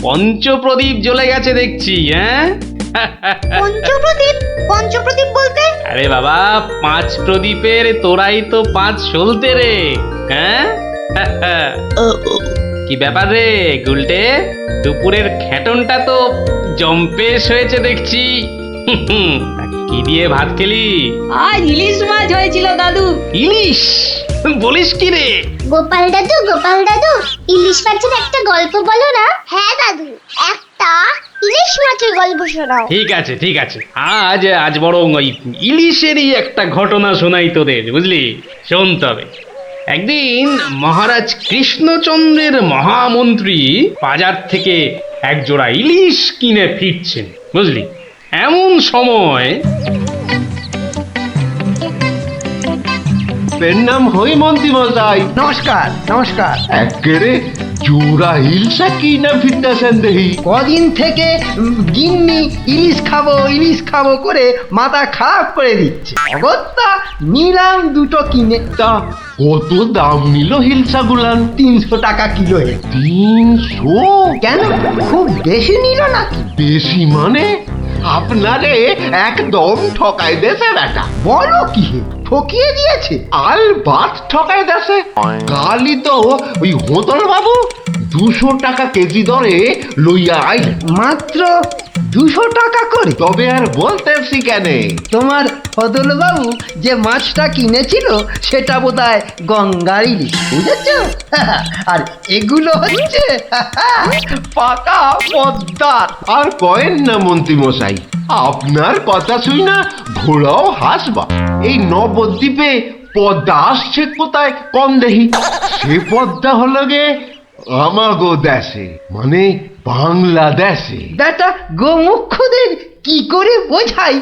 পঞ্চপ্রদীপ জ্বলে গেছে দেখছি। হ্যাঁ, পঞ্চপ্রদীপ? পঞ্চপ্রদীপ বলতে? আরে বাবা, 5 প্রদীপের তোরাই তো 5 সলতে রে। হ্যাঁ, কি ব্যাপার রে গুলটে, দুপুরের খেটনটা তো জম্পেশ হয়েছে দেখছি। কি দিয়ে ভাত খেলি? আজ ইলিশ মাছ হয়েছিল দাদু। ইলিশ? বলিস কি রে? গোপাল দাদু, গোপাল দাদু, ইলিশ মাছের একটা গল্প বলো না। হ্যাঁ দাদু, একটা ইলিশ মাছের গল্প শোনাও। ঠিক আছে ঠিক আছে, আজ বরং ওই ইলিশেরই একটা ঘটনা শোনাই তোদের, বুঝলি? শোন তবে। একদিন মহারাজ কৃষ্ণচন্দ্রের মহামন্ত্রী বাজার থেকে এক জোড়া ইলিশ কিনে ফিরছেন, বুঝলি? এমন সময় নাম হই মন্ত্রী মশাই। নমস্কার নমস্কার। একেরে জোড়া হিলসা কি না ফিরতেছেন দেখি। কদিন থেকে গিন্নি ইলিশ খাবো করে মাথা খারাপ করে দিচ্ছে। অগত্যা নিলাম দুটো কিনে। তা কত দাম নিল হিলসা গুলান? 300 টাকা কিলো। 300? কেন, খুব বেশি নিল নাকি? বেশি মানে? আপনারে একদম ঠকাই দেছে বেটা। বলো কি হে, ঠকিয়ে দিয়েছে? আল বাত ঠকাই দেছে। কালই তো ওই হোতল বাবু 200 টাকা কেজি দরে লইয়া আইল। মাত্র 200 টাকা করে? তবে আর বলতেছি কেন, তোমার ফদল বাবু যে মাছটা কিনেছিল সেটা বোধহয় গঙ্গার ইলিশ, বুঝেছ? আর এগুলো হচ্ছে পাকা পদ্মার। আর কয়েন না মন্ত্রী মশাই, আপনার কথা শুই না ঘোড়াও হাসবা। এই নবদ্বীপে পদ্মা আসছে কোথায় কম দেখি। সে পদ্মা হলো গে আমাগো দেশে, মানে বাংলাদেশে। বেটা গোমুখদের কি করে বোঝাই?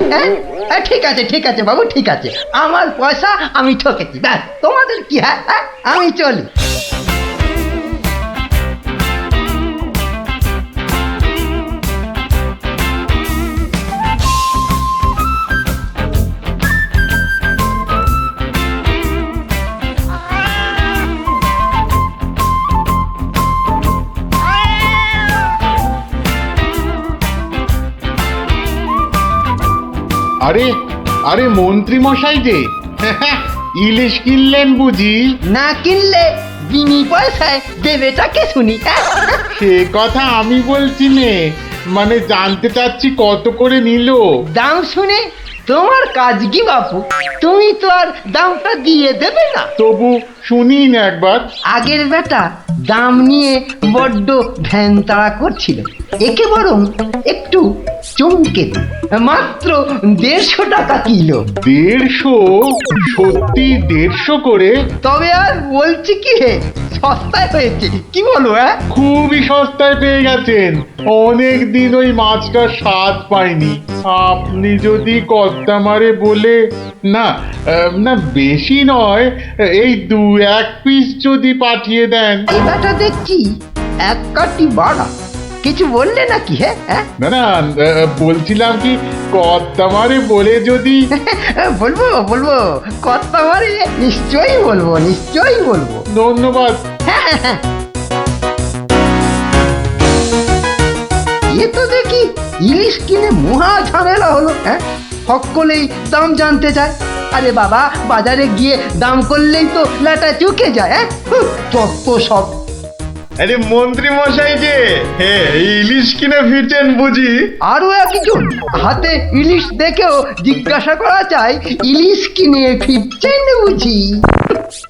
ঠিক আছে বাবু, ঠিক আছে। আমার পয়সা আমি ঠকেছি, ব্যাস। তোমাদের কি? হ্যাঁ, আমি চলি। আরে আরে মন্ত্রী মশাই যে ইলিশ কিনলেন বুঝি? না কিনলে বিনি পয়সায় দেবেটাকে শুনি। সে কথা আমি বলছি নে, মানে জানতে চাচ্ছি কত করে নিল। দাম শুনে তোমার কাজ কি বাপু? তুমি তো আর দামটা দিয়ে দেবে না। তবু শুনি না একবার। আগের বেটা দাম নিয়ে বড্ড ভ্যান তাড়া করছিল, একে বরং একটু চমকে দিই। মাত্র 150 টাকা কিলো। 150? সত্যি 150 করে? তবে আর বলছি কি হে, সস্তায় হয়েছে, কি বলো? খুবই সস্তায় পেয়ে গেছেন। অনেক দিন ওই মাছটার স্বাদ পাইনি। আপনি যদি কর্তা মারে বলে না না বেশি নয়, এই 2-1 পিস যদি পাঠিয়ে দেন। এবারটা দেখছি এক কাটি বাড়া। কিছু বললে নাকি? হ্যাঁ, না না, বলছিলাম কি কর্তা মারে বলে যদি। বলবো কথা মারে, নিশ্চয়ই বলবো। ধন্যবাদ। এ তো দেখি ইলিশ কিনে মহা ঝামেলা হলো। সকলেই দাম জানতে চায়। আরে বাবা, বাজারে গিয়ে দাম করলেই তো লাটা চুকে যায়। যত সব। আরে মন্ত্রী মশাই যে ইলিশ কিনে ফিরছেন বুঝি? আরো একজন হাতে ইলিশ দেখেও জিজ্ঞাসা করা চাই, ইলিশ কিনে ফিরছেন বুঝি?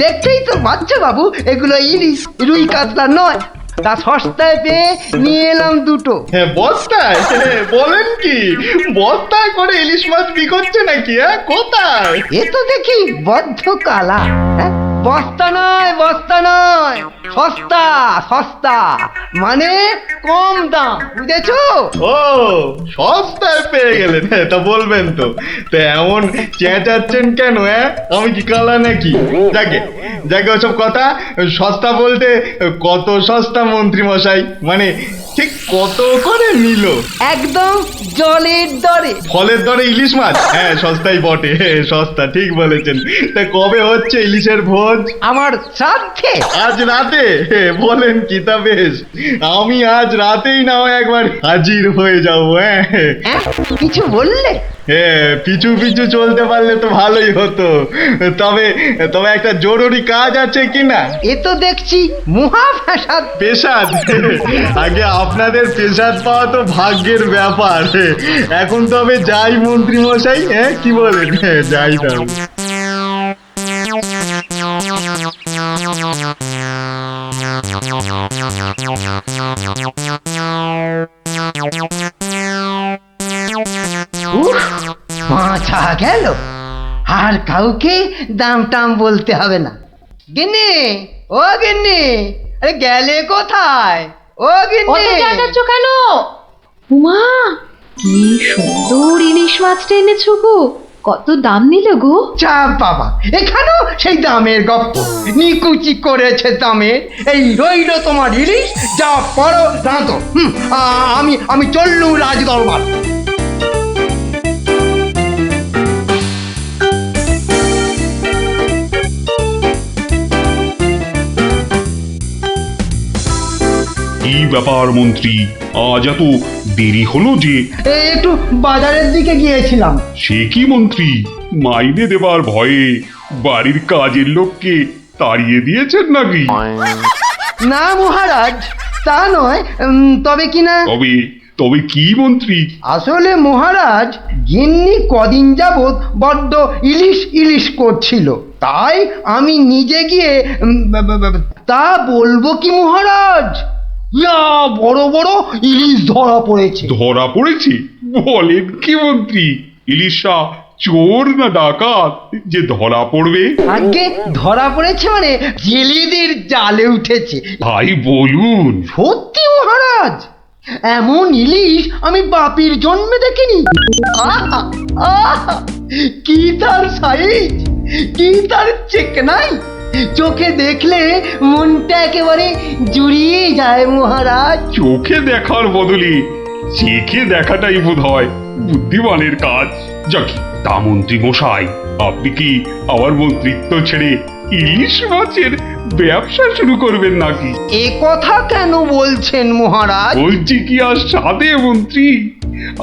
দেখতেই তো বাচ্চা বাবু, এগুলো ইলিশ, রুই কাতলা নয়। তা সস্তায় পেয়ে নিয়ে এলাম দুটো। বস্তায়? বলেন কি, বস্তায় করে ইলিশ মাছ বিকোচ্ছে নাকি? কোথায়? এ তো দেখি বদ্ধ কালা। বস্তা নয়, সস্তা, মানে কম দাম, বুঝেছো? ও, সস্তায় পেয়ে গেলেন? তা বলবেন তো। তা এমন চেঁচাচ্ছেন কেন? আমি কি কালা নাকি? যাকে ওসব কথা। সস্তা বলতে কত সস্তা মন্ত্রী মশাই? মানে ঠিক কত করে নিল? একদম জলের দরে। ফলের দরে ইলিশ মাছ? সস্তাই বটে, সস্তা, ঠিক বলেছেন। তা কবে হচ্ছে ইলিশের ভোজ? রোজ আমার শ্রাদ্ধে? আজ রাতে বলেন কি? তা বেশ, আমি আজ রাতেই না হয় একবার হাজির হয়ে যাবো। হ্যাঁ হ্যাঁ, কিছু বললে? হ্যাঁ, পিছু পিছু চলতে পারলে তো ভালোই হতো। তবে তবে একটা জরুরি কাজ আছে কি না? এ তো দেখছি মহা ফ্যাসাদ। পেশাদ? আগে আপনাদের পেশাদ পাওয়া তো ভাগ্যের ব্যাপার। এখন তবে যাই মন্ত্রী মশাই, হ্যাঁ কি বলেন? হ্যাঁ, যাই তবে। উফ, মাথা গেল। আর কাউকে দাম টাম বলতে হবে না। গিন্নি, ও গিন্নি, আরে গেলে কোথায়? ও গিন্নি, কেন? উমা, কি সুন্দর ইলিশ মাছটা এনেছো গো! কত দাম নিল গো? চাপ বাবা, এখানেও সেই দামের গপ্প। নিকুচি করেছে দামে। এই রইল তোমার ইলিশ, যা পড়ো রাঁধো। আমি চললুম রাজ দরবার। কি ব্যাপার মন্ত্রী, আজ এত দেরি হলো যে? একটু বাজারের দিকে গিয়েছিলাম। সে কি মন্ত্রী, মাইনে দেবার ভয়ে বাড়ির কাজের লোককে তাড়িয়ে দিয়েছেন নাকি? না মহারাজ, তা নয়। তবে কি না, তবে তবে কি মন্ত্রী? আসলে মহারাজ, গিন্নি কদিন যাবৎ বড্ড ইলিশ ইলিশ করছিল, তাই আমি নিজে গিয়ে তা বলবো কি মহারাজ, ইয়া বড় বড় ইলিশ ধরা পড়েছে। ধরা পড়েছে? বলেন কি মন্ত্রী? ইলিশা চোর না ডাকাত যে ধরা পড়বে? আগে ধরা পড়েছে মানে জেলেদের জালে উঠেছে। ভাই বলুন। সত্যি মহারাজ, এমন ইলিশ আমি বাপির জন্মে দেখিনি। আহা, আহা, কি তার সাইজ, কি তার চেকনাই! চোখে দেখলে মনটা একেবারে জুড়িয়ে যায় মহারাজ। চোখে দেখার বদলে চেখে দেখাটাই বোধ হয় বুদ্ধিমানের কাজ। যাকি, তা মন্ত্রী মশাই, আপনি কি আবার মন্ত্রিত্ব ছেড়ে ইলিশ মাছের ব্যবসা শুরু করবেন নাকি? এ কথা কেন বলছেন মহারাজ? বলছি কি আর সাধে মন্ত্রী,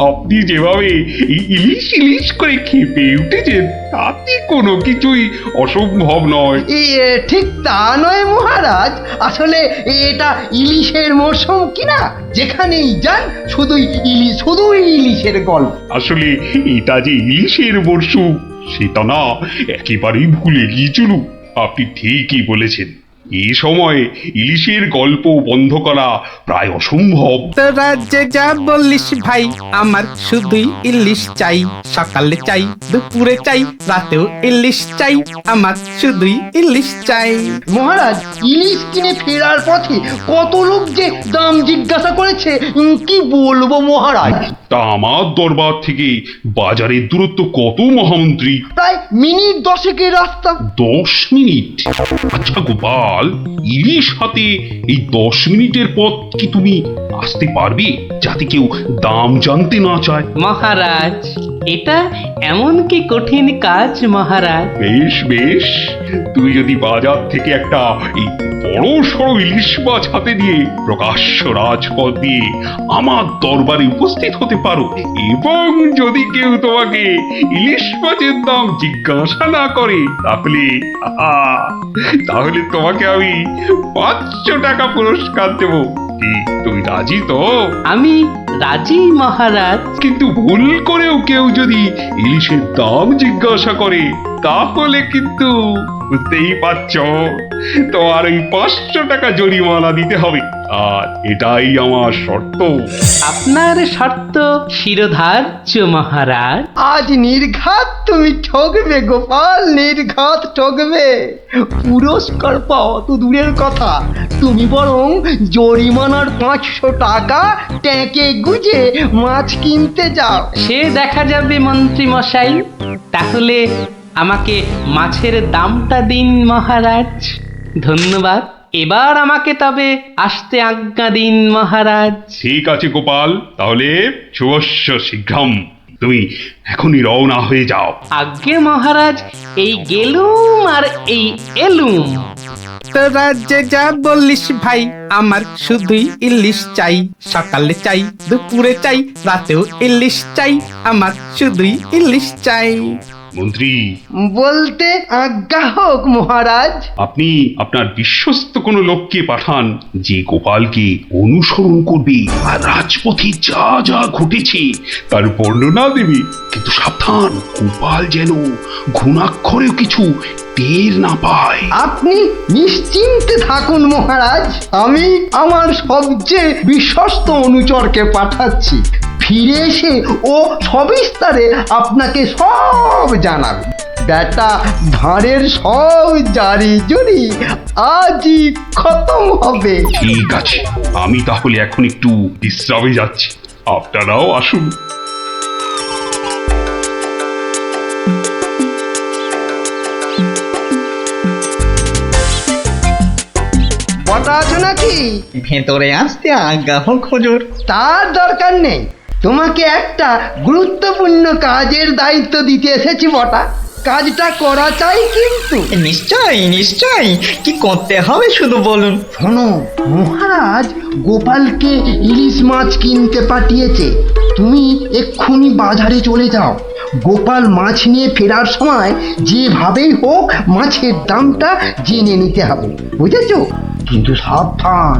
আপনি যেভাবে এই ইলিশ ইলিশ করে খেপে উঠেছেন তাতে কোনো কিছুই অসম্ভব নয়। ঠিক তা নয় মহারাজ, আসলে এটা ইলিশের মরশুম কিনা, যেখানেই যান শুধুই ইলিশ, শুধুই ইলিশের গল্প। আসলে এটা যে ইলিশের মরশুম সেটা না একেবারেই ভুলে গিয়েছিল। আপনি ঠিকই বলেছেন, এই সময়ে ইলিশের গল্প বন্ধ করা প্রায় অসম্ভব। তো রাজ্যে যা বললিস ভাই, আমার শুধুই ইলিশ চাই। সকালে চাই, দুপুরে চাই, রাতেও ইলিশ চাই। আমার শুধুই ইলিশ চাই। মহারাজ, ইলিশ কিনে ফেরার পথে কত লোক যে দাম জিজ্ঞাসা করেছে, কি বলবো মহারাজ। তা আমার দরবার থেকে বাজারের দূরত্ব কত মহামন্ত্রী? প্রায় মিনিট 10 রাস্তা। 10 মিনিট? আচ্ছা গোপাল, ইলিশ হাতে এই 10 মিনিটের পথ কি তুমি আসতে পারবে, যাতে কেউ দাম জানতে না চায়? মহারাজ, এটা এমন কি কঠিন কাজ মহারাজ? বেশ বেশ, তুমি যদি বাজার থেকে একটা এই বড় সড়ো ইলিশ মাছ হাতে নিয়ে প্রকাশ্য রাজপথ দিয়ে আমার দরবারে উপস্থিত হতে পারো, এবং যদি কেউ তোমাকে ইলিশ মাছের দাম জিজ্ঞাসা না করে, তাহলে তাহলে তোমাকে আমি 500 টাকা পুরস্কার দেব। কি তুমি রাজি তো? আমি রাজি মহারাজ। কিন্তু ভুল করেও কেউ যদি ইলিশের দাম জিজ্ঞাসা করে, তাহলে কিন্তু বুঝতেই পারছ, তোমার ওই 500 টাকা জরিমানা দিতে হবে। আর এটাই আমার শর্ত। আপনার শর্ত শিরোধার্য মহারাজ। আজ নির্ঘাত তুমি ঠকবে গোপাল, নির্ঘাত ঠকবে। পুরস্কার পাওয়া তো দূরের কথা, তুমি বরং জরিমানার 500 টাকা ট্যাঁকে গুজে মাছ কিনতে যাও। সে দেখা যাবে মন্ত্রী মশাই। তাহলে আমাকে মাছের দামটা দিন মহারাজ। ধন্যবাদ। এবার আমাকে তবে আসতে আজ্ঞা দিন মহারাজ। ঠিক আছে গোপাল, তাহলে শুভস্য শীঘ্রম। তুমি এখনই রওনা হয়ে যাও। আজ্ঞে মহারাজ, এই গেলুম আর এই এলুম। তোরা যে যা বললিস ভাই, আমার শুধুই ইলিশ চাই। সকালে চাই, দুপুরে চাই, রাতেও ইলিশ চাই। আমার শুধুই ইলিশ চাই। মন্ত্রী, বলতে আজ্ঞা হোক মহারাজ। আপনি আপনার বিশ্বস্ত কোনো লোককে পাঠান যে গোপালকে অনুসরণ করবে আর রাজপথে যা যা ঘটেছে তার বর্ণনা দেবে। কিন্তু সাবধান, গোপাল যেন ঘুণাক্ষরেও কিছু টের না পায়। আপনি নিশ্চিন্তে থাকুন মহারাজ, আমি আমার সবচেয়ে বিশ্বস্ত অনুচরকে পাঠাচ্ছি। ফিরে এসে ও সবিস্তারে আপনাকে সব জানাবে। বেটা ভাঁড়ের সব জারি জুরি আজই খতম হবে। ঠিক আছে, আমি তাহলে এখন একটু বিশ্রামে যাচ্ছি, আপনারাও আসুন। বটা আছো নাকি? ভেতরে আসতে আজ্ঞা হোক হুজুর। তার দরকার নেই, তোমাকে একটা গুরুত্বপূর্ণ কাজের দায়িত্ব দিতে এসেছি বটা। কাজটা করা চাই কিন্তু। নিশ্চয়ই নিশ্চয়ই, কি করতে হবে শুধু বলুন। শোনো, মহারাজ গোপালকে ইলিশ মাছ কিনতে পাঠিয়েছে। তুমি এক্ষুনি বাজারে চলে যাও। গোপাল মাছ নিয়ে ফেরার সময় যেভাবেই হোক মাছের দামটা জেনে নিতে হবে, বুঝেছো? কিন্তু সাবধান,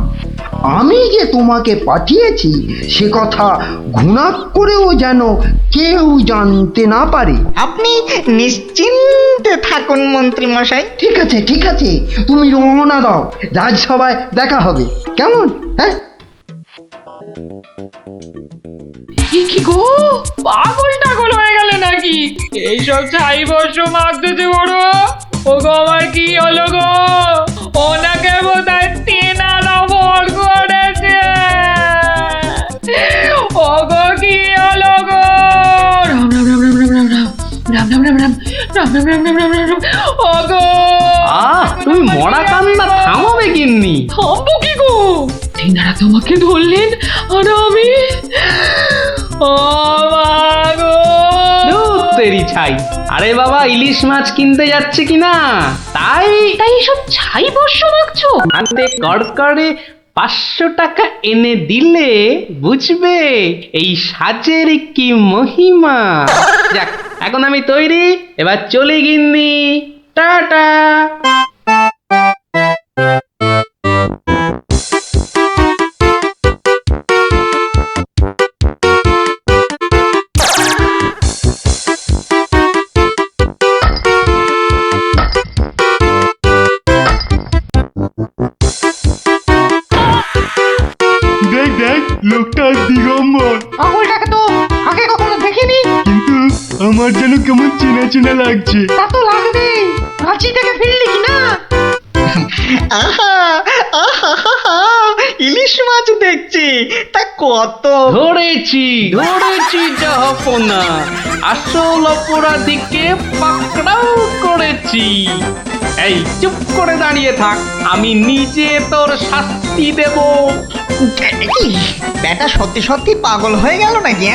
আমি যে তোমাকে পাঠিয়েছি সে কথা ঘুণাক্ষরেও যেন কেউ জানতে না পারে। আপনি নিশ্চিন্তে থাকুন মন্ত্রী মশাই। ঠিক আছে ঠিক আছে, তুমি রওনা দাও, রাজসভায় দেখা হবে, কেমন? হ্যাঁ, কি গো, পাগল টাগল হয়ে গেলে নাকি? এইসব ছাই বর্ষ মাখতেছে বড়। ও গো, আমার কি হলো গো? ওনাকে বোধহয় তেনারা ভর করেছে। ও গো, কি হলো গো? রাম রাম রাম রাম রাম রাম রাম রাম রাম রাম রাম রাম রাম রাম রাম। ও গো, তুমি মরা কান্না থামাবে গিন্নি? থামবো কি গো? তেনারা তোমাকে ধরলেন আর আমি, ও মা গো। ধুর তেরি ছাই। আরে বাবা, ইলিশ মাছ কিনতে যাচ্ছে কিনা, তাই তাই সব ছাই বর্ষ মাখছো? হাতে কড়কড়ে 500 টাকা এনে দিলে বুঝবে এই সাজের কি মহিমা। যাক, এখন আমি তৈরি, এবার চলি গিন্নি, টাটা। দেখ দেখ, লোকটা দিগম্বর, পাগলটাকে তো আগে কখনো দেখিনি। কিন্তু আমার যেন কেমন চেনা চেনা লাগছে। তা তো লাগবেই, রাঁচি থেকে ফিরলি কি না? আহা আহা, ইলিশ মাছ দেখছি, তা কত? ধরেছি ধরেছি জাহাপনা, আসল অপরাধীকে পাকড়াও করেছি। এই চুপ করে দাঁড়িয়ে থাক, আমি নিজে তোর শাস্তি দেব। কি ব্যাটা সত্যি সত্যি পাগল হয়ে গেল নাকি?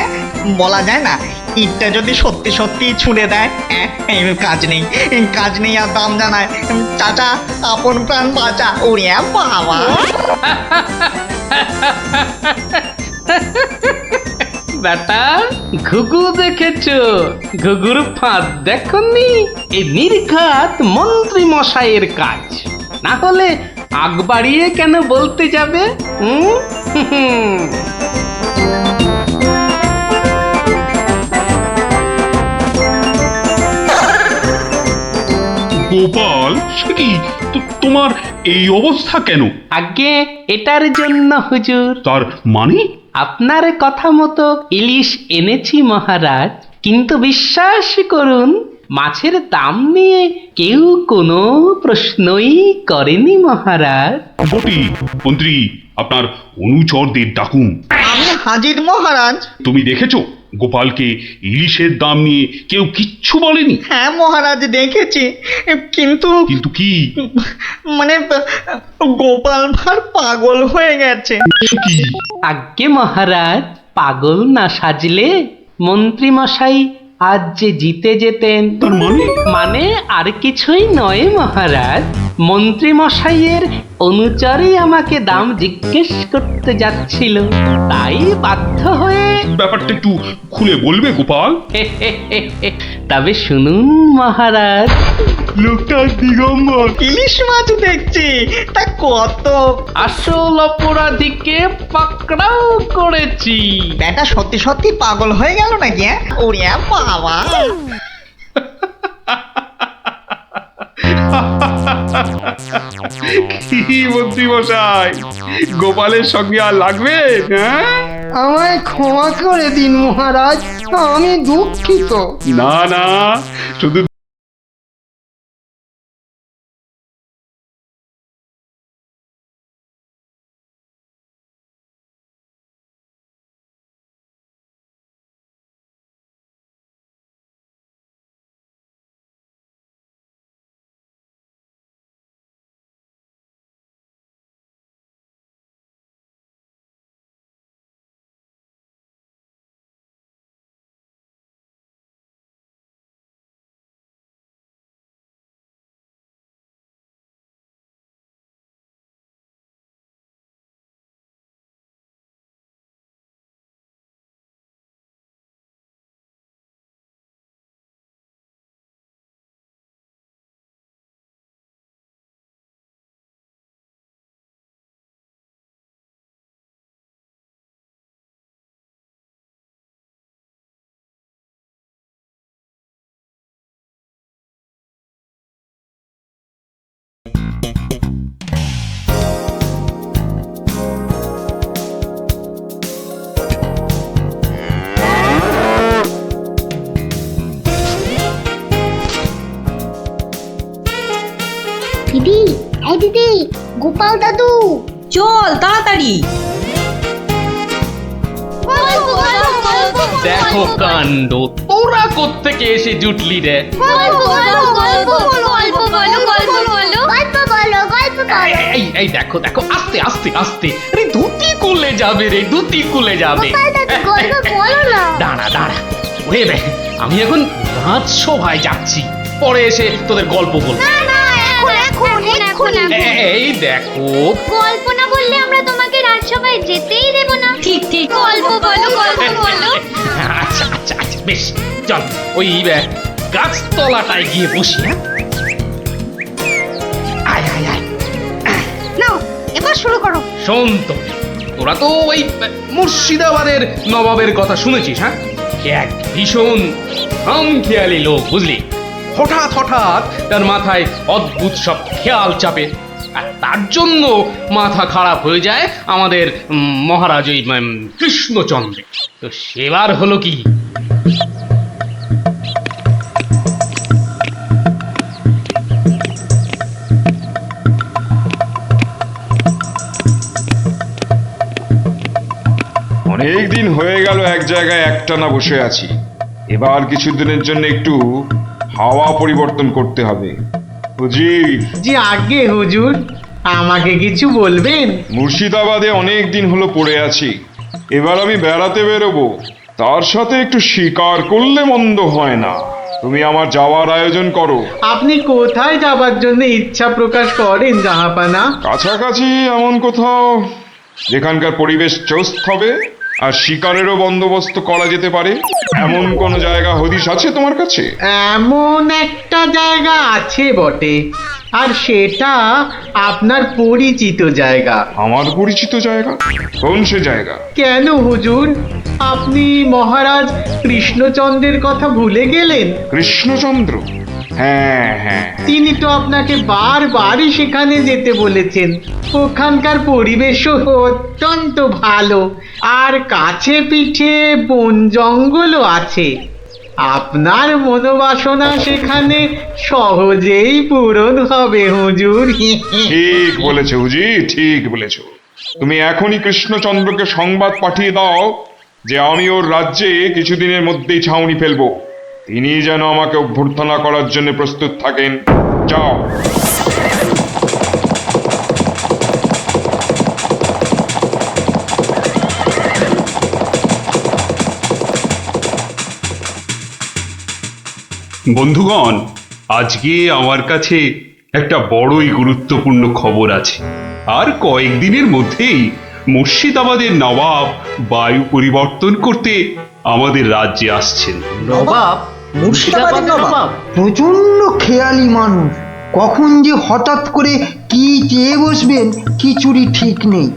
বলা যায় না, ইটটা যদি সত্যি সত্যি ছুঁড়ে দেয়, এই কাজ নেই আর দাম জানায়। চাচা, আপন প্রাণ বাঁচা। ওরে বাবা, বেটা, ঘুঘু দেখেছো? ঘুঘুর ফাঁদ দেখনি? এই নির্ঘাত মন্ত্রী মশাইয়ের কাজ, না হলে আগ বাড়িয়ে কেন বলতে যাবে? গোপাল, সে কি তোমার এই অবস্থা কেন? আগে এটার জন্য হুজুর, তার মানে? আপনার কথা মতো ইলিশ এনেছি মহারাজ, কিন্তু বিশ্বাস করুন মাছের দাম নিয়ে কেউ কোনো প্রশ্নই করেনি মহারাজ। বটি, মন্ত্রী, আপনার অনুচরদের ডাকুন। আমি হাজির মহারাজ। তুমি দেখেছো গোপালকে ইলিশের দাম নিয়ে কেউ কিচ্ছু বলেনি? হ্যাঁ মহারাজ, দেখেছি, কিন্তু কিন্তু কি? মানে গোপাল ভাঁড় পাগল হয়ে গেছে। সে কি? আজ্ঞে মহারাজ, পাগল না সাজলে মন্ত্রী মশাই আজ যে জিতে যেতেন। তার মানে? মানে আর কিছুই নয় মহারাজ, মন্ত্রী মশাইয়ের অনুচরই আমাকে দাম জিজ্ঞেস করতে যাচ্ছিল, তাই বাধ্য হয়ে ব্যাপারটা একটু খুলে বলবে গোপাল? তবে শুনুন মহারাজ, লোকটা দিগম্বর। ইলিশ মাছ দেখছি, তা কত? আসল অপরাধীকে পাকড়াও করেছি। ব্যাটা সত্যি সত্যি পাগল হয়ে গেল নাকি? ওরে বাবা! কি মন্ত্রী মশাই, গোপালের সঙ্গে আর লাগবে? হ্যাঁ, আমায় ক্ষমা করে দিন মহারাজ, আমি দুঃখিত। না না, শুধু দিদি, এই দিদি, গোপাল দাদু, চল তাড়াতাড়ি। গল্প গল্প গল্প দেখো কাণ্ড, তোরা কোত্থেকে এসে জুটলি রে? গল্প গল্প গল্প গল্প বলো গল্প বলো গল্প বলো গল্প বলো। এই দেখো দেখো, আস্তে আস্তে আস্তে, আরে ধুতি খুলে যাবে রে, ধুতি খুলে যাবে। গোপাল দাদু গল্প বলো না। দাঁড়া দাঁড়া, ওরে বে, আমি এখন রাজসভায় যাচ্ছি, পরে এসে তোদের গল্প বলবো। না না, এখন এই দেখো, গল্প না বললে আমরা তোমাকে রাজসভায় যেতেই দেব না। ঠিক ঠিক। গল্প বলো গল্প বলো। আচ্ছা আচ্ছা আচ্ছা, বেশ, চল ওই গাছতলাটায় গিয়ে বসি। হ্যাঁ, আয় আয় আয়। নাও এবার শুরু করো। শোন তো, তোরা তো ওই মুর্শিদাবাদের নবাবের কথা শুনেছিস? হ্যাঁ, এক ভীষণ খামখেয়ালি লোক, বুঝলি? হঠাৎ হঠাৎ তার মাথায় অদ্ভুত সব খেয়াল চাপে, আর তার জন্য মাথা খারাপ হয়ে যায় আমাদের মহারাজ ওই কৃষ্ণচন্দ্র। তো সেবার হলো কি, অনেক দিন হয়ে গেল এক জায়গায় একটানা বসে আছি। এবার কিছুদিনের জন্য একটু হাওয়া পরিবর্তন করতে হবে। হুজির, জি আগে হুজুর, আমাকে কিছু বলবেন? মুর্শিদাবাদে অনেক দিন হলো পড়ে আছি, এবার আমি বেড়াতে বেরোবো, তার সাথে একটু শিকার করলে মন্দ হয় না। তুমি আমার যাওয়ার আয়োজন করো। আপনি কোথায় যাবার জন্য ইচ্ছা প্রকাশ করেন জাহাপানা? কাছাকাছি এমন কোথাও যেখানকার পরিবেশ চৌস্ত হবে আর শিকারেরও বন্দোবস্ত করা যেতে পারে, এমন কোন জায়গা হদিশ আছে তোমার কাছে? এমন একটা জায়গা আছে বটে, আর সেটা আপনার পরিচিত জায়গা। আমার পরিচিত জায়গা? কোন সে জায়গা? কেন হুজুর, আপনি মহারাজ কৃষ্ণচন্দ্রের কথা ভুলে গেলেন? কৃষ্ণচন্দ্র? হ্যাঁ হ্যাঁ, তিনি তো আপনাকে বারবারই সেখানে যেতে বলেছেন। ওখানকার পরিবেশও অত্যন্ত ভালো, আর কাছে পিঠে বন জঙ্গলও আছে। আপনার মনোবাসনা সেখানে সহজেই পূরণ হবে হুজুর। ঠিক বলেছো হুজি, ঠিক বলেছো। তুমি এখনই কৃষ্ণচন্দ্রকে সংবাদ পাঠিয়ে দাও যে আমি ওর রাজ্যে কিছুদিনের মধ্যেই ছাউনি ফেলবো, তিনি যেন আমাকে অভ্যর্থনা করার জন্য প্রস্তুত থাকেন। যাও। বন্ধুগণ, আজকে আমার কাছে একটা বড়ই গুরুত্বপূর্ণ খবর আছে। আর কয়েকদিনের মধ্যেই মুর্শিদাবাদের নবাব বায়ু পরিবর্তন করতে আমাদের রাজ্যে আসছেন। নবাব? মুর্শিদাবাদের নবাব? প্রচন্ড খেয়ালি মানুষ, কখন যে হঠাৎ করে কি চেয়ে বসবেন কিছুরই ঠিক নেই।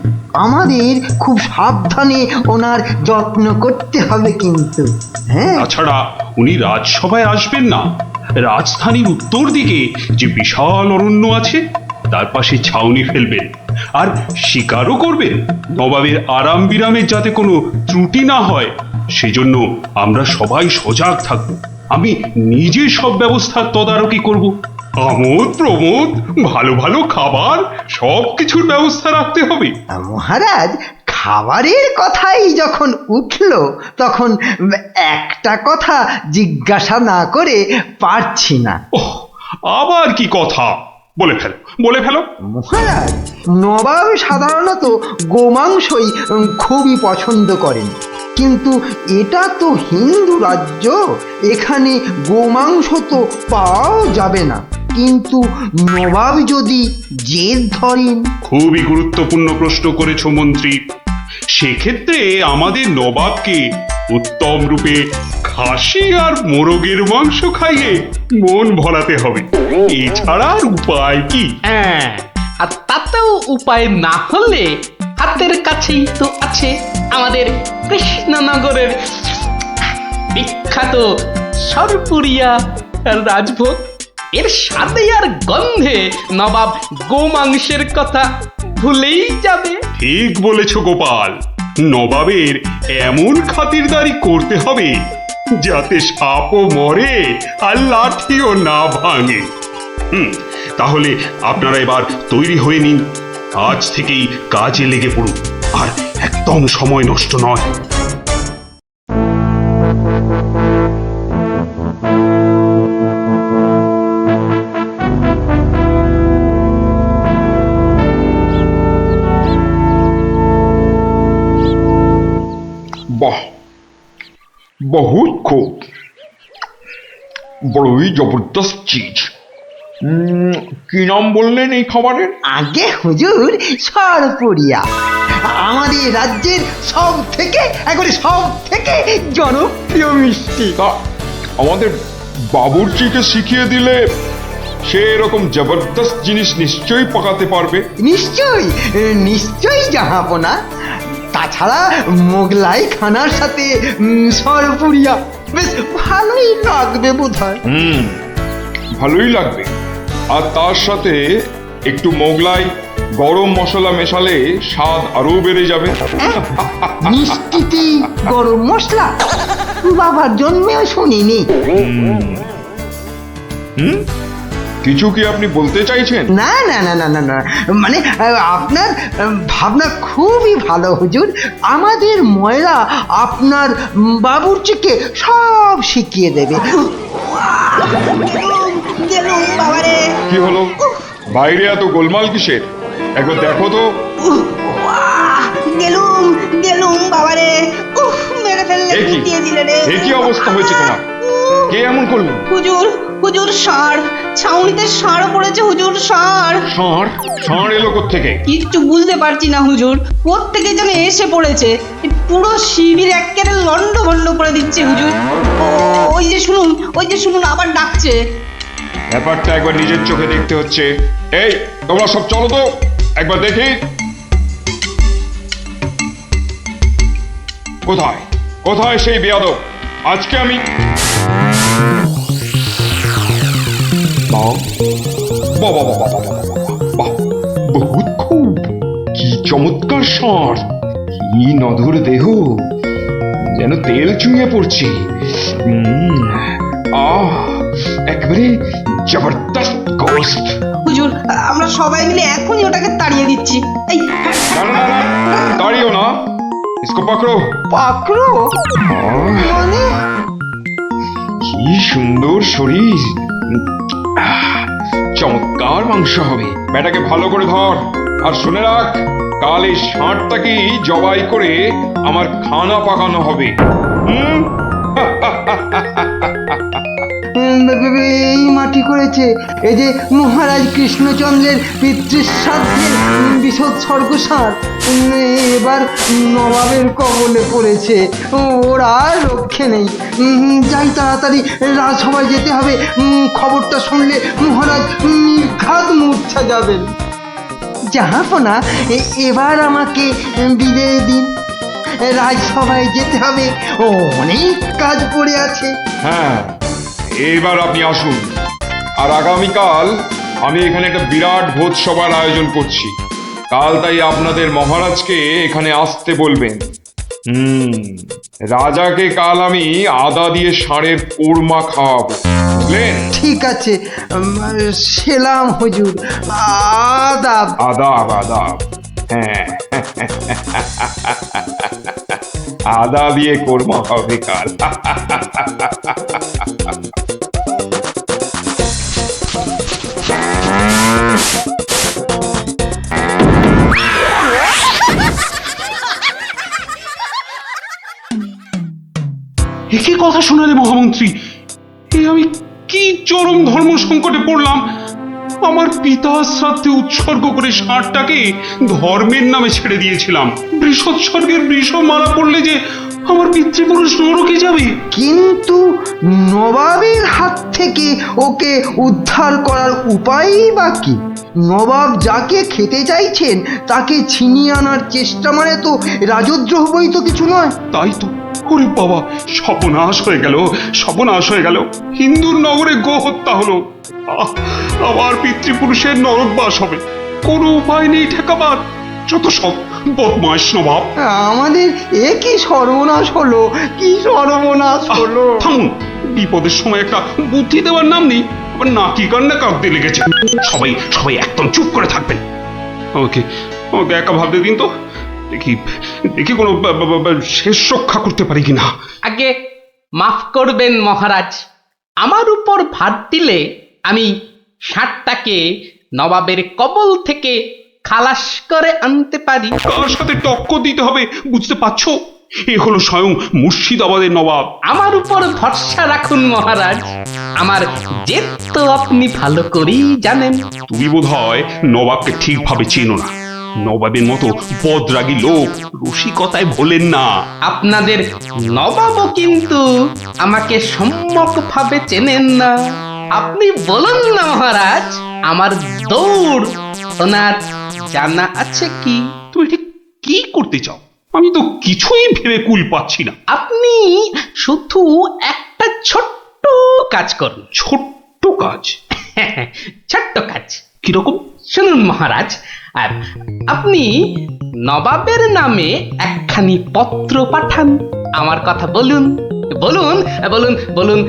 আমাদের খুব সাবধানে ওনার যত্ন করতে হবে কিন্তু। হ্যাঁ, তাছাড়া উনি রাজসভায় আসবেন না, রাজধানীর উত্তর দিকে যে বিশাল অরণ্য আছে তার পাশে ছাউনি ফেলবেন আর শিকারও করবেন। নবাবের আরাম বিরামের যাতে কোনো ত্রুটি না হয় সেজন্য আমরা সবাই সজাগ থাকব। আমি নিজে সব ব্যবস্থার তদারকি করব। আমোদ প্রমোদ, ভালো ভালো খাবার, সব কিছুর ব্যবস্থা রাখতে হবে। মহারাজ, খাবারের কথাই যখন উঠল তখন একটা কথা জিজ্ঞাসা না করে পারছি না। ওহ, আবার কি কথা? বলে ফেলো, বলে ফেলো। মহারাজ, নবাব সাধারণত গোমাংসই খুবই পছন্দ করেন, কিন্তু এটা তো হিন্দু রাজ্য, এখানে গোমাংস তো পাওয়াও যাবে না। কিন্তু নবাব যদি জেদ ধরেন। খুবই গুরুত্বপূর্ণ প্রশ্ন করেছ মন্ত্রী। সেক্ষেত্রে আমাদের নবাবকে উত্তম রূপে খাসি আর মোরগের মাংস খাইয়ে মন ভরাতে হবে। এছাড়া আর উপায় কি? হ্যাঁ, আর তাতেও উপায় না হলে হাতের কাছেই তো আছে আমাদের কৃষ্ণনগরের বিখ্যাত সরপুরিয়া রাজভোগ। এর স্বাদে আর গন্ধে নবাব গোমাংসের কথা ভুলেই যাবে। ঠিক বলেছ গোপাল, নবাবের এমন খাতিরদারি করতে হবে যাতে সাপও মরে আর লাঠিও না ভাঙে। তাহলে আপনারা এবার তৈরি হয়ে নিন, আজ থেকেই কাজে লেগে পড়ুন, আর একদম সময় নষ্ট নয়। বাহ, বহুত খুব, বড়ই জবরদস্ত চিজ। কি নাম বললেন এই খাবারের? আগে হুজুর, সরপুরিয়া আমাদের রাজ্যের সব থেকে জনপ্রিয় মিষ্টি। তা আমাদের বাবুর্চিকে শিখিয়ে দিলে সে এরকম জবরদস্ত জিনিস নিশ্চয়ই পাকাতে পারবে। নিশ্চয়ই জাহাপনা। তাছাড়া মোগলাই খানার সাথে সরপুরিয়া বেশ ভালোই লাগবে বোধহয়। ভালোই লাগবে, আর তার সাথে একটু মোগলাই গরম মশলা মেশালে স্বাদ আরো বেড়ে যাবে। মিষ্টিতে গরম মশলা? বাবার জন্মেও শুনিনি। কিছু কি আপনি বলতে চাইছেন? না না না না না না, মানে আপনার ভাবনা খুবই ভালো হুজুর। আমাদের ময়রা আপনার বাবুর্চিকে সব শিখিয়ে দেবে। কি হলো, বাইরে এত গোলমাল কিসের? একবার দেখো তো। গেলুম বাবারে, মেরে ফেললে, দিয়ে দিলে রে। এ কি অবস্থা হয়েছে তোমার? কে এমন করলো? হুজুর ষাঁড়, ছাউনিতে ষাঁড় পড়েছে হুজুর, ষাঁড়। ষাঁড় এলো কোত্থেকে? কিচ্ছু বুঝতে পারছি না হুজুর, কোত্থেকে যেন এসে পড়েছে। পুরো শিবির একেবারে লন্ডভন্ড করে দিচ্ছে হুজুর। ওই যে শুনুন আবার ডাকছে। ব্যাপারটা একবার নিজের চোখে দেখতে হচ্ছে। এই তোমরা সব চলো তো, একবার দেখি। কোথায় সেই বেয়াদব? আজকে আমি বহুত খুব, কি চমৎকার ষাঁড়, কি নধুর দেহ, যেন তেল চুইয়ে পড়ছে। একেবারে জবরদস্ত গোস্ত। হুজুর, আমরা সবাই মিলে এখনই ওটাকে তাড়িয়ে দিচ্ছি। এই না, তাড়িও না, इसको पकड़ो। পাকড়ো মানে? কি সুন্দর শরীর, চমৎকার মাংস হবে। বেটাকে ভালো করে ধর, আর শুনে রাখ, কাল এই ষাঁড়টাকেই জবাই করে আমার খানা পাকানো হবে। করেছে। এই যে মহারাজ কৃষ্ণচন্দ্রের পিতৃশ্রাদ্ধের বিসর্গসার এবার নবাবের কবলে পড়েছে। ওর আর রক্ষে নেই। যাই তাড়াতাড়ি রাজসভায় যেতে হবে। খবরটা শুনলে মহারাজ নির্ঘাত মূর্ছা যাবেন। জাহাপনা, এবার আমাকে বিদায় দিন। রাজসভায় যেতে হবে, অনেক কাজ পড়ে আছে। হ্যাঁ, এবার আপনি আসুন। আর আগামীকাল আমি এখানে একটা বিরাট ভোজসভার আয়োজন করছি। কাল তাই আপনাদের মহারাজকে এখানে আসতে বলবেন। রাজাকে কাল আমি আদা দিয়ে ষাঁড়ের কোরমা খাওয়াবো, বুঝলেন? ঠিক আছে, সেলাম হুজুর। আদাব। আদাব আদাব। হ্যাঁ, আদা দিয়ে কোরমা হবে কাল। একই কথা শোনালে মহামন্ত্রী, এ আমি কি চরম ধর্ম সংকটে পড়লাম। আমার পিতা শ্রাদ্ধে উৎসর্গ করে ষাঁড়টাকে ধর্মের নামে ছেড়ে দিয়েছিলাম। বৃষোৎসর্গের বৃষ মারা পড়লে যে আমার পিতৃপুরুষ নরকে যাবে। কিন্তু নবাবের হাত থেকে ওকে উদ্ধার করার উপায়ই বা কি? নবাব যাকে খেতে চাইছেন তাকে ছিনিয়ে আনার চেষ্টা মানে তো রাজদ্রোহ বই তো কিছু নয়। তাই তো। ওরে বাবা, সর্বনাশ হয়ে গেল, সর্বনাশ হয়ে গেল। হিন্দুর নগরে গো হত্যা হলো। আমার পিতৃপুরুষের নরকবাস হবে। কোনো উপায় নেই ঠেকাবার। যত সব বদমাশ নবাব। আমাদের এ কি সর্বনাশ হলো, কি সর্বনাশ হলো! থামুন, বিপদের সময় একটা বুদ্ধি দেওয়ার নাম নেই। আবার নাকি কান্না কাঁদতে লেগেছে। সবাই সবাই একদম চুপ করে থাকবেন। আমাকে আমাকে একা ভাবতে দিন তো। দেখি দেখি কোনো শেষ রক্ষা করতে পারি কিনা। আগে মাফ করবেন মহারাজ, আমার উপর ভার দিলে আমি ষাঁড়টাকে নবাবের কবল থেকে খালাস করে আনতে পারি। কার সাথে টক্কর দিতে হবে বুঝতে পারছো? এ হলো স্বয়ং মুর্শিদাবাদের নবাব। আমার উপর ভরসা রাখুন মহারাজ, আমার জেদ তো আপনি ভালো করেই জানেন। তুমি বোধহয় নবাবকে ঠিকভাবে চেনো না। নবাবের মতো বদরাগী লোক রসিকতায় ভোলেন না। আপনাদের নবাবও কিন্তু আমাকে সম্যকভাবে চেনেন না। আপনি বলুন না মহারাজ, আমার দৌড় ওনার জানা আছে কি? তুমি ঠিক কি করতে চাও? আমি তো কিছুই ভেবে কুল পাচ্ছি না। আপনি শুধু একটা ছোট্ট কাজ করুন। ছোট্ট কাজ? ছোট্ট কাজ কিরকম? শুনুন মহারাজ, আর আপনি নবাবের নামে একখানি পত্র পাঠান। আমার কথা বলুন বলুন বলুন বলুন,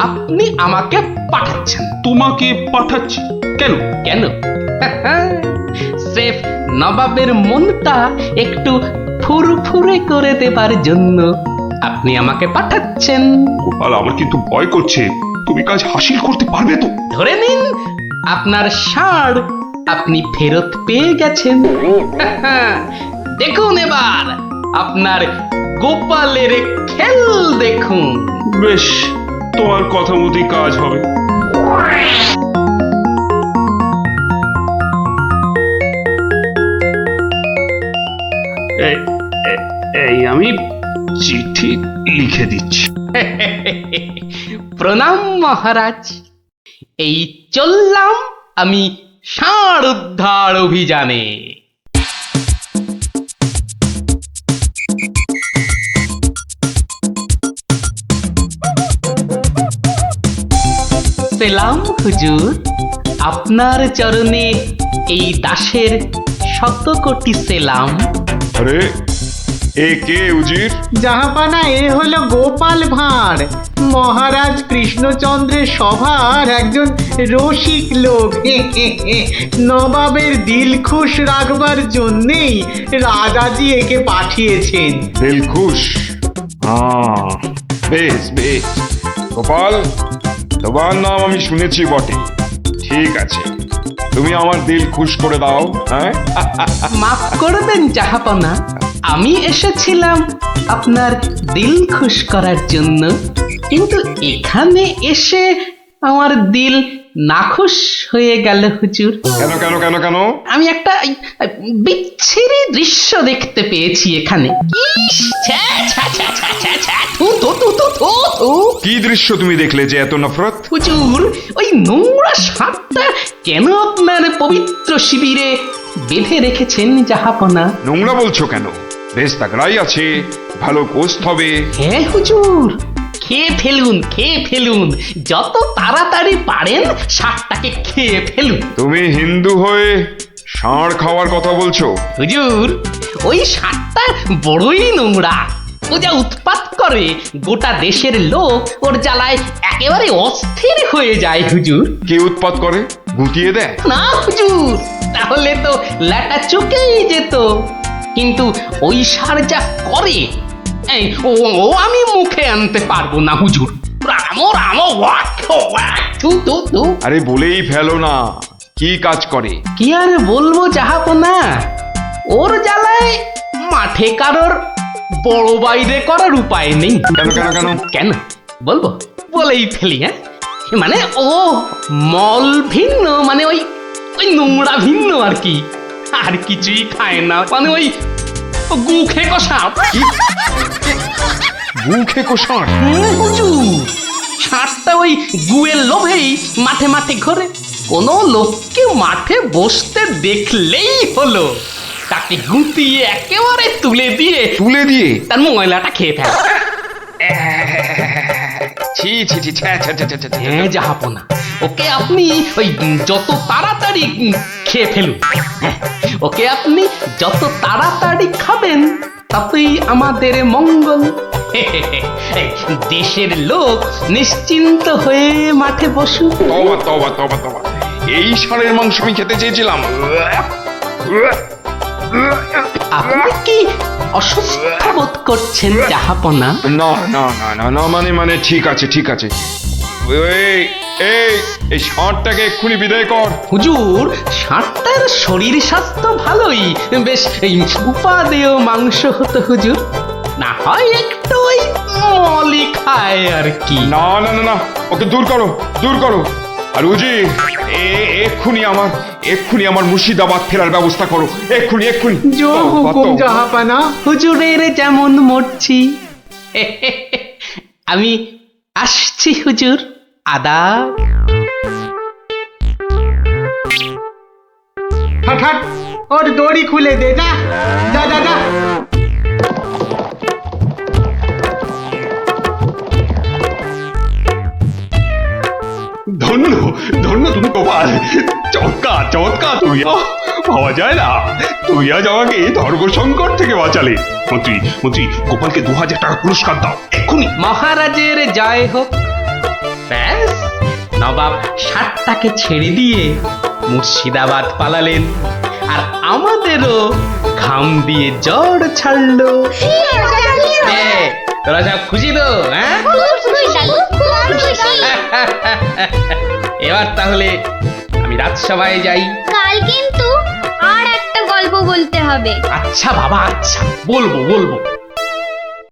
আপনি আমাকে পাঠাচ্ছেন। তোমাকে পাঠাচ্ছি? কেন কেন? স্রেফ নবাবের মনটা একটু ফুরফুরে করে দেবার জন্য আপনি আমাকে পাঠাচ্ছেন। গোপাল, আমার কিন্তু ভয় করছে। তুমি কাজ হাসিল করতে পারবে তো? ধরে নিন আপনার ষাঁড় আপনি ফেরত পেয়ে গেছেন। দেখুন এবার আপনার গোপালের খেল দেখুন। বেশ, তোমার কথা মতোই কাজ হবে। এই আমি চিঠি লিখে দিচ্ছি। প্রণাম মহারাজ, এই চললাম আমি ষাঁড় উদ্ধার অভিযানে। সেলাম হুজুর, আপনার চরণে এই দাসের শত কোটি সেলাম। আরে, এ কে উজির? জাহাপানা, এ হলো গোপাল ভাঁড়, মহারাজ কৃষ্ণচন্দ্রের সভার একজন রসিক লোক। নবাবের দিল খুশ রাখবার জন্যেই রাজাজি একে পাঠিয়েছেন। দিলখুশ? বেশ বেশ। গোপাল, তোমার নাম আমি শুনেছি বটে। ঠিক আছে, তুমি আমার দিল খুশ করে দাও। হ্যাঁ, মাফ করবেন জাহাপনা, আমি এসেছিলাম আপনার দিল খুশ করার জন্য, কিন্তু এখানে এসে আমার দিল নাখুশ হয়ে গেল হুজুর। কেন কেন কেন কেন? আমি একটা বিচ্ছিরি দৃশ্য দেখতে পেয়েছি এখানে। ইস, ছ্যা, ছ্যা, ছ্যা, ছ্যা, ছ্যা, ছ্যা, থু, থু, থু, থু, থু, থু। কি দৃশ্য তুমি দেখলে যে এত নফরত? হুজুর, ওই নোংরা সাপটা কেন আপনার পবিত্র শিবিরে বেঁধে রেখেছেন জাহাপনা? নোংরা বলছো কেন? বেশ তাগড়াই আছে, ভালো গোস্ত হবে। হ্যাঁ হুজুর, খেয়ে ফেলুন, খেয়ে ফেলুন, যত তাড়াতাড়ি পারেন সাপটাকে খেয়ে ফেলুন। তুমি হিন্দু হয়ে ষাঁড় খাওয়ার কথা বলছো? হুজুর, ওই সাপটা বড়ই নোংরা। ও যা উৎপাত করে, গোটা দেশের লোক ওর জ্বালায় একেবারে অস্থির হয়ে যায় হুজুর। কে উৎপাত করে? গুটিয়ে দেয়? না হুজুর, তাহলে তো ল্যাটা চুকেই যেত। কিন্তু ওই সার যা করে, এই ও ও আমি মুখে আনতে পারবো না হুজুর। রাম রাম ওয়াক ওয়াক, থু থু থু। আরে বলেই ফেলো না, কি কাজ করে? কি আর বলবো জাহাপনা, ওর জ্বালায় মাঠে কারোর বড় বাইরে করার উপায় নেই। কেন কেন কেন? কেন বলবো? বলেই ফেলি। হ্যাঁ, মানে ও মল ভিন্ন, মানে ওই ওই নোংরা ভিন্ন আর কি। আর কিছুই খায় না, মানে ওই গু খেকো সাপ। গু খেকো ষাঁড়? হুজুর, ষাঁড়টা ওই গুয়ের লোভেই মাঠে মাঠে ঘোরে। কোনো লোককে মাঠে বসতে দেখলেই হলো তাকে গুটিয়ে একেবারে তুলে দিয়ে তার ময়লাটা খেয়ে ফেলে। ছি ছি ছি, ছ্যা, ছ্যা, ছ্যা, ছ্যা, ছ্যা, ছ্যা। হ্যাঁ জাহাপনা, ওকে আপনি ওই যত তাড়াতাড়ি খেয়ে ফেলুন। হ্যাঁ, ওকে আপনি যত তাড়াতাড়ি খাবেন ততই আমাদের মঙ্গল। এই দেশের লোক নিশ্চিন্ত হয়ে মাঠে বসুক। তবা তবা তবা তবা, এই ষাঁড়ের মাংস আমি খেতে চেয়েছিলাম। আপনি কি অসুস্থ বোধ করছেন জাহাপনা? না না না না না, মানে ঠিক আছে ঠিক আছে। এই এই এই ষাঁড়টাকে এক্ষুনি বিদায় কর। হুজুর, ষাঁড়টার শরীর স্বাস্থ্য ভালোই, বেশ এই উপাদেয় মাংস হতো হুজুর। না হয় একটু ওই মলি খায় আর কি। না না না না, ওকে দূর করো দূর করো। আর উজি, এক্ষুনি আমার মুর্শিদাবাদ ফেরার ব্যবস্থা করো, এক্ষুনি এক্ষুনি। জো হুকুম জাহাপানা। হুজুরের যেমন মরছি। আমি আসছি হুজুর, আদাব। হট হট, ওর দড়ি খুলে দে, যা যা যা যা। ধন্য ধন্য তুমি গোপাল, চমৎকার চমৎকার তুমি। ভাবা যায় না, তুই আজ আমাকে ধর্ম সংকট থেকে বাঁচালে। মন্ত্রী মন্ত্রী, গোপালকে 2000 টাকা পুরস্কার দাও এক্ষুনি। মহারাজের জয় হোক। ব্যাস, নবাব ষাটটাকে ছেড়ে দিয়ে মুর্শিদাবাদ পালালেন, আর আমাদেরও ঘাম দিয়ে জ্বর ছাড়লো। তোরা সব খুশি তো? হ্যাঁ, এবার তাহলে আমি রাজসভায় যাই। কাল কিন্তু আর একটা গল্প বলতে হবে। আচ্ছা বাবা, আচ্ছা, বলবো বলবো।